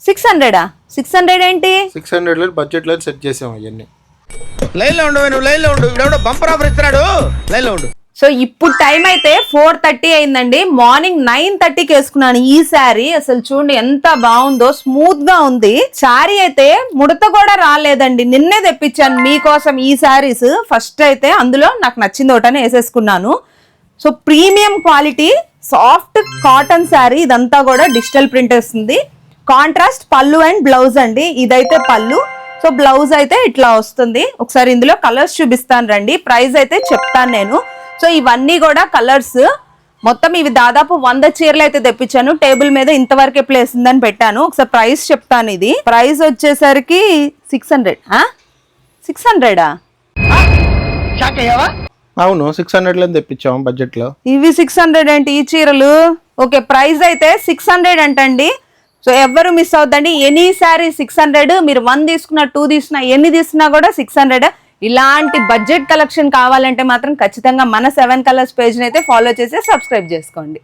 600 600 ఏంటి 600 బడ్జెట్ లో సెట్ చేసాం అవన్నీ. లైన్ లో ఉండు, నువ్వు లైన్ లో ఉండు. ఇప్పుడు బంపర్ ఆఫర్ ఇస్తున్నాడు, లైన్ లో ఉండు. సో ఇప్పుడు టైం అయితే 4:30 అయిందండి. మార్నింగ్ 9:30కి వేసుకున్నాను ఈ శారీ. అసలు చూడండి ఎంత బాగుందో, స్మూత్ గా ఉంది. శారీ అయితే ముడత కూడా రాలేదండి. నిన్నే తెప్పించాను మీకోసం ఈ శారీస్. ఫస్ట్ అయితే అందులో నాకు నచ్చింది ఒకటని వేసేసుకున్నాను. So premium quality soft cotton sari. ఇదంతా కూడా డిజిటల్ ప్రింట్ వస్తుంది. కాంట్రాస్ట్ పళ్ళు అండ్ బ్లౌజ్ అండి. ఇదైతే పళ్ళు. సో బ్లౌజ్ అయితే ఇట్లా వస్తుంది. ఒకసారి ఇందులో కలర్స్ చూపిస్తాను రండి. ప్రైస్ అయితే చెప్తాను నేను. సో ఇవన్నీ కూడా కలర్స్. మొత్తం ఇవి దాదాపు 100 చీరలు అయితే తెప్పించాను. టేబుల్ మీద ఇంతవరకే ప్లేస్ ఉందని పెట్టాను. ఒకసారి ప్రైస్ చెప్తాను. ఇది ప్రైస్ వచ్చేసరికి 600. 600 అవును 600 తెప్పించాం బడ్జెట్ లో. ఇవి 600 ఏంటి ఈ చీరలు? ఓకే ప్రైస్ అయితే 600 అంటండి. సో ఎవరు మిస్ అవుతండి. ఎనీ శారీ 600. మీరు 1 తీసుకున్నా 2 తీసుకున్నా ఎన్ని తీసుకున్నా కూడా 600. ఇలాంటి బడ్జెట్ కలెక్షన్ కావాలంటే మాత్రం ఖచ్చితంగా మన 7 కలర్స్ పేజ్ని అయితే ఫాలో చేసి సబ్స్క్రైబ్ చేసుకోండి.